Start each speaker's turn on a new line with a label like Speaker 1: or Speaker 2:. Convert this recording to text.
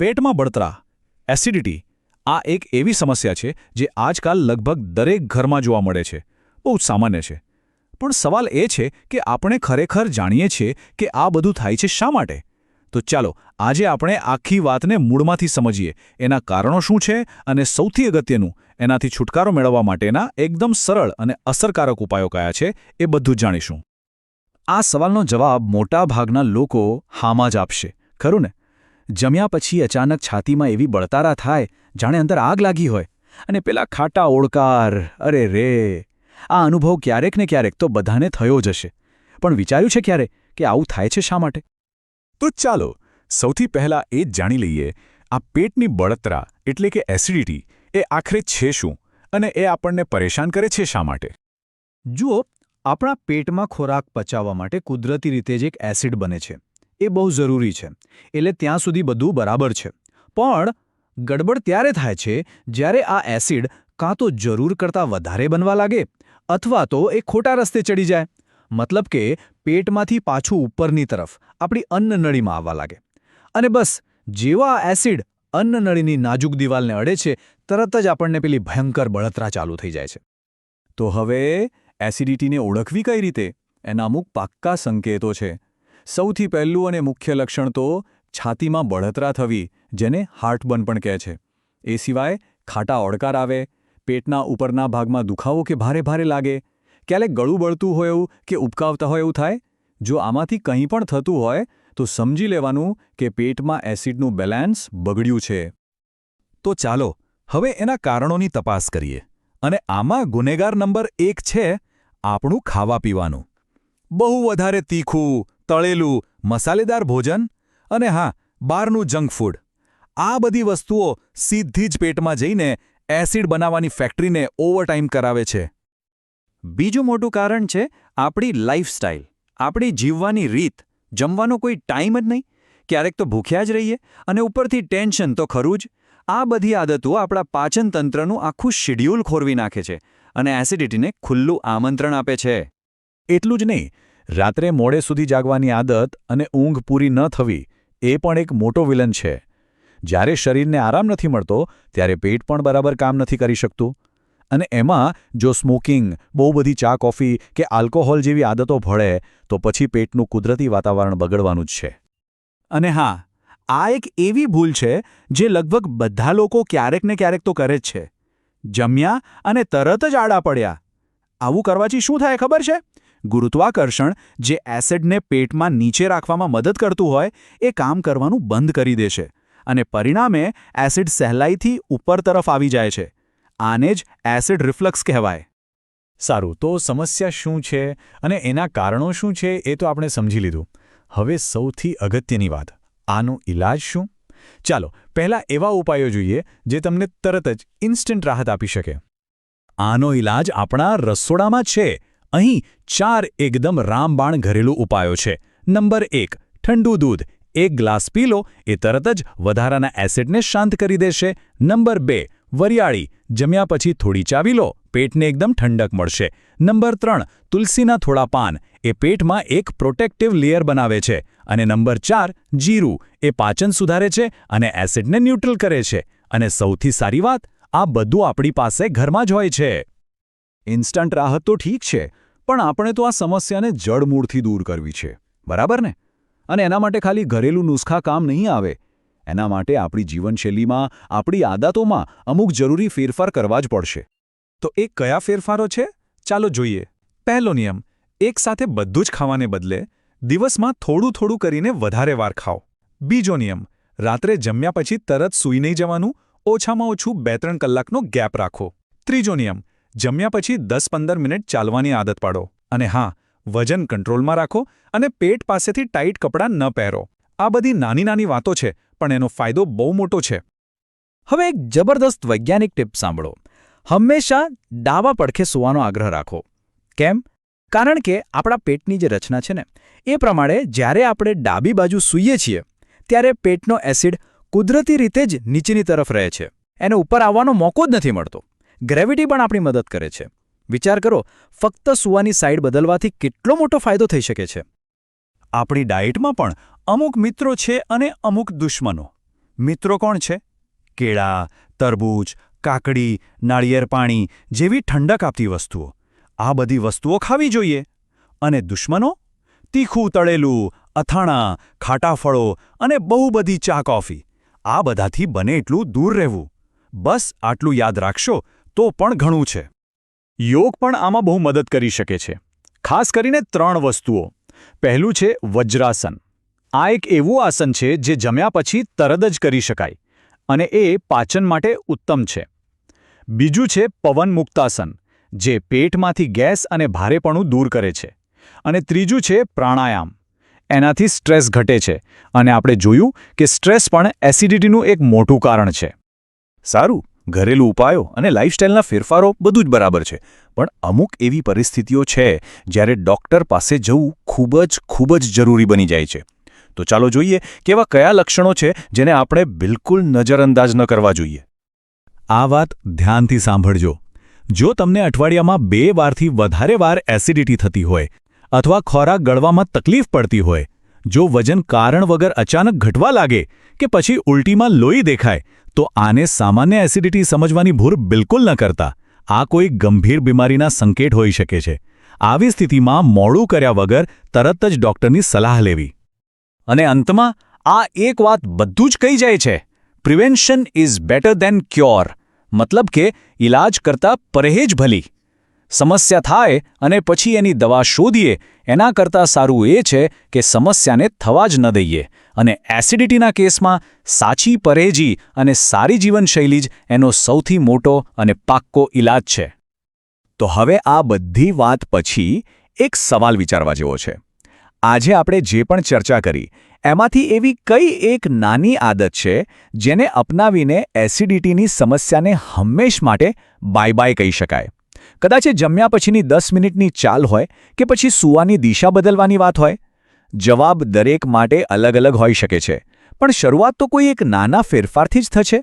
Speaker 1: પેટમાં બળતરા, એસિડિટી આ એક એવી સમસ્યા છે જે આજકાલ લગભગ દરેક ઘરમાં જોવા મળે છે. બહુ જ સામાન્ય છે. પણ સવાલ એ છે કે આપણે ખરેખર જાણીએ છીએ કે આ બધું થાય છે શા માટે? તો ચાલો આજે આપણે આખી વાતને મૂળમાંથી સમજીએ, એના કારણો શું છે અને સૌથી અગત્યનું એનાથી છુટકારો મેળવવા માટેના એકદમ સરળ અને અસરકારક ઉપાયો કયા છે એ બધું જ જાણીશું. આ સવાલનો જવાબ મોટા ભાગના લોકો હામાં જ આપશે, ખરું ને? જમ્યા પછી અચાનક છાતીમાં એવી બળતરા થાય જાણે અંદર આગ લાગી હોય, અને પેલા ખાટા ઓળકાર, અરે રે! આ અનુભવ ક્યારેક ને ક્યારેક તો બધાને થયો જ હશે. પણ વિચાર્યું છે ક્યારે કે આવું થાય છે શા માટે? તો ચાલો સૌથી પહેલાં એ જ જાણી લઈએ, આ પેટની બળતરા એટલે કે એસિડિટી એ આખરે છે શું અને એ આપણને પરેશાન કરે છે શા માટે?
Speaker 2: જુઓ, આપણા પેટમાં ખોરાક પચાવવા માટે કુદરતી રીતે જ એક એસિડ બને છે. એ બહુ જરૂરી છે, એટલે ત્યાં સુધી બધું બરાબર છે. પણ ગડબડ ત્યારે થાય છે જ્યારે આ એસિડ કાં તો જરૂર કરતાં વધારે બનવા લાગે અથવા તો એ ખોટા રસ્તે ચડી જાય. મતલબ કે પેટમાંથી પાછું ઉપરની તરફ આપણી અન્નનળીમાં આવવા લાગે. અને બસ જેવા આ એસિડ અન્નનળીની નાજુક દિવાલને અડે છે, તરત જ આપણને પેલી ભયંકર બળતરા ચાલુ થઈ જાય છે.
Speaker 1: તો હવે એસિડિટીને ઓળખવી કઈ રીતે? એના અમુક પાક્કા સંકેતો છે. સૌથી પહેલું અને મુખ્ય લક્ષણ તો છાતીમાં બળતરા થવી, જેને હાર્ટબર્ન પણ કહે છે. એ સિવાય ખાટા ઓડકાર આવે, પેટના ઉપરના ભાગમાં દુખાવો કે ભારે ભારે લાગે, ક્યારેક ગળું બળતું હોય એવું કે ઉબકાવતા હોય એવું થાય. જો આમાંથી કંઈ પણ થતું હોય તો સમજી લેવાનું કે પેટમાં એસિડનું બેલેન્સ બગડ્યું છે. તો ચાલો હવે એના કારણોની તપાસ કરીએ. અને આમાં ગુનેગાર નંબર 1 છે આપણું ખાવા પીવાનું. બહુ વધારે તીખું, તળેલું, મસાલેદાર ભોજન અને હા, બહારનું જંક ફૂડ. આ બધી વસ્તુઓ સીધી જ પેટમાં જઈને એસિડ બનાવવાની ફેક્ટરીને ઓવરટાઇમ કરાવે છે.
Speaker 2: બીજું મોટું કારણ છે આપણી લાઇફસ્ટાઇલ, આપણી જીવવાની રીત. જમવાનો કોઈ ટાઈમ જ નહીં, ક્યારેક તો ભૂખ્યા જ રહીએ, અને ઉપરથી ટેન્શન તો ખરું જ. આ બધી આદતો આપણા પાચન તંત્રનું આખું શિડ્યુલ ખોરવી નાખે છે અને એસિડિટીને ખુલ્લું આમંત્રણ આપે છે.
Speaker 1: એટલું જ નહીં, રાત્રે મોડે સુધી જાગવાની આદત અને ઊંઘ પૂરી ન થવી એ પણ એક મોટો વિલન છે. જ્યારે શરીરને આરામ નથી મળતો ત્યારે પેટ પણ બરાબર કામ નથી કરી શકતું. અને એમાં જો સ્મોકિંગ, બહુ બધી ચા કોફી કે આલ્કોહોલ જેવી આદતો ભળે તો પછી પેટનું કુદરતી વાતાવરણ બગડવાનું જ છે. અને હા, આ એક એવી ભૂલ છે જે લગભગ બધા લોકો ક્યારેક ને ક્યારેક તો કરે જ છે. જમ્યા અને તરત જ આડા પડ્યા. આવું કરવાથી શું થાય ખબર છે? ગુરુત્વાકર્ષણ, જે એસિડને પેટમાં નીચે રાખવામાં મદદ કરતું હોય, એ કામ કરવાનું બંધ કરી દેશે અને પરિણામે એસિડ સહેલાઈથી ઉપર તરફ આવી જાય છે. આને જ એસિડ રિફ્લક્સ કહેવાય. સારું, તો સમસ્યા શું છે અને એના કારણો શું છે એ તો આપણે સમજી લીધું. હવે સૌથી અગત્યની વાત, આનો ઈલાજ શું? ચાલો પહેલાં એવા ઉપાયો જોઈએ જે તમને તરત જ ઇન્સ્ટન્ટ રાહત આપી શકે. આનો ઈલાજ આપણા રસોડામાં છે. અહીં 4 એકદમ રામબાણ ઘરેલું ઉપાયો છે. નંબર 1, ઠંડુ દૂધ. 1 ગ્લાસ પી લો, એ તરત જ વધારાના એસિડને શાંત કરી દેશે. નંબર 2, વરિયાળી. જમ્યા પછી થોડી ચાવી લો, પેટને એકદમ ઠંડક મળશે. નંબર 3, તુલસીના થોડા પાન. એ પેટમાં એક પ્રોટેક્ટિવ લેયર બનાવે છે. અને નંબર 4, જીરું. એ પાચન સુધારે છે અને એસિડને ન્યુટ્રલ કરે છે. અને સૌથી સારી વાત, આ બધું આપણી પાસે ઘરમાં જ હોય છે. ઇન્સ્ટન્ટ રાહત તો ઠીક છે, પણ આપણે તો આ સમસ્યાને જડમૂળથી દૂર કરવી છે, બરાબર ને? અને એના માટે ખાલી ઘરેલું નુસ્ખા કામ નહીં આવે. એના માટે આપણી જીવનશૈલીમાં, આપણી આદતોમાં અમુક જરૂરી ફેરફાર કરવા જ પડશે. તો એ કયા ફેરફારો છે? ચાલો જોઈએ. પહેલો નિયમ, એકસાથે બધું જ ખાવાને બદલે દિવસમાં થોડું થોડું કરીને વધારે વાર ખાઓ. બીજો નિયમ, રાત્રે જમ્યા પછી તરત સૂઈ નહીં જવાનું, ઓછામાં ઓછું 2-3 કલાકનો ગેપ રાખો. ત્રીજો નિયમ, જમ્યા પછી 10-15 મિનિટ ચાલવાની આદત પાડો. અને હા, વજન કંટ્રોલમાં રાખો અને પેટ પાસેથી ટાઈટ કપડાં ન પહેરો. આ બધી નાની નાની વાતો છે, પણ એનો ફાયદો બહુ મોટો છે.
Speaker 2: હવે એક જબરદસ્ત વૈજ્ઞાનિક ટિપ સાંભળો. હંમેશા ડાબા પડખે સૂવાનો આગ્રહ રાખો. કેમ? કારણ કે આપણા પેટની જે રચના છે ને, એ પ્રમાણે જ્યારે આપણે ડાબી બાજુ સૂઈએ છીએ ત્યારે પેટનો એસિડ કુદરતી રીતે જ નીચેની તરફ રહે છે. એને ઉપર આવવાનો મોકો જ નથી મળતો. ગ્રેવિટી પણ આપણી મદદ કરે છે. વિચાર કરો, ફક્ત સૂવાની સાઈડ બદલવાથી કેટલો મોટો ફાયદો થઈ શકે છે.
Speaker 1: આપણી ડાયટમાં પણ અમુક મિત્રો છે અને અમુક દુશ્મનો.
Speaker 2: મિત્રો કોણ છે? કેળા, તરબૂચ, કાકડી, નાળિયેર પાણી જેવી ઠંડક આપતી વસ્તુઓ. આ બધી વસ્તુઓ ખાવી જોઈએ. અને દુશ્મનો? તીખું તળેલું, અથાણાં, ખાટા ફળો અને બહુ બધી ચા કોફી. આ બધાથી બને એટલું દૂર રહેવું. બસ આટલું યાદ રાખશો તો પણ ઘણું છે.
Speaker 1: યોગ પણ આમાં બહુ મદદ કરી શકે છે. ખાસ કરીને 3 વસ્તુઓ. પહેલું છે વજ્રાસન. આ એક એવું આસન છે જે જમ્યા પછી તરત જ કરી શકાય અને એ પાચન માટે ઉત્તમ છે. બીજું છે પવન મુક્તાસન, જે પેટમાંથી ગેસ અને ભારેપણું દૂર કરે છે. અને ત્રીજું છે પ્રાણાયામ. એનાથી સ્ટ્રેસ ઘટે છે અને આપણે જોયું કે સ્ટ્રેસ પણ એસિડિટીનું એક મોટું કારણ છે.
Speaker 2: સારું, ઘરેલું ઉપાયો અને લાઇફસ્ટાઇલના ફેરફારો બધું જ બરાબર છે, પણ અમુક એવી પરિસ્થિતિઓ છે જ્યારે ડૉક્ટર પાસે જવું ખૂબ જ જરૂરી બની જાય છે. તો ચાલો જોઈએ કે એવા કયા લક્ષણો છે જેને આપણે બિલકુલ નજરઅંદાજ ન કરવા જોઈએ.
Speaker 1: આ વાત ધ્યાનથી સાંભળજો. જો તમને અઠવાડિયામાં 2 વારથી વધારે વાર એસિડિટી થતી હોય અથવા ખોરાક ગળવામાં તકલીફ પડતી હોય, જો વજન કારણ વગર અચાનક ઘટવા લાગે કે પછી ઉલટીમાં લોહી દેખાય, તો આને સામાન્ય એસિડિટી સમજવાની ભૂલ બિલકુલ ન કરતા. આ કોઈ ગંભીર બીમારીના સંકેત હોઈ શકે છે. આવી સ્થિતિમાં મોડું કર્યા વગર તરત જ ડૉક્ટરની સલાહ લેવી. અને અંતમાં આ એક વાત બધું જ કહી જાય છે: prevention is better than cure. મતલબ કે ઇલાજ કરતાં પરેજ ભલી. સમસ્યા થાય અને પછી એની દવા શોધીએ એના કરતાં સારું એ છે કે સમસ્યાને થવા જ ન દઈએ. અને એસિડિટીના કેસમાં સાચી પરેજી અને સારી જીવનશૈલી જ એનો સૌથી મોટો અને પાક્કો ઇલાજ છે. તો હવે આ બધી વાત પછી એક સવાલ વિચારવા જેવો છે. આજે આપણે જે પણ ચર્ચા કરી એમાંથી એવી કઈ એક નાની આદત છે જેને અપનાવીને એસિડિટીની સમસ્યાને હંમેશ માટે બાય બાય કહી શકાય? કદાચ એ જમ્યા પછીની 10 મિનિટની ચાલ હોય કે પછી સૂવાની દિશા બદલવાની વાત હોય. જવાબ દરેક માટે અલગ અલગ હોઈ શકે છે, પણ શરૂઆત તો કોઈ એક નાના ફેરફારથી જ થશે.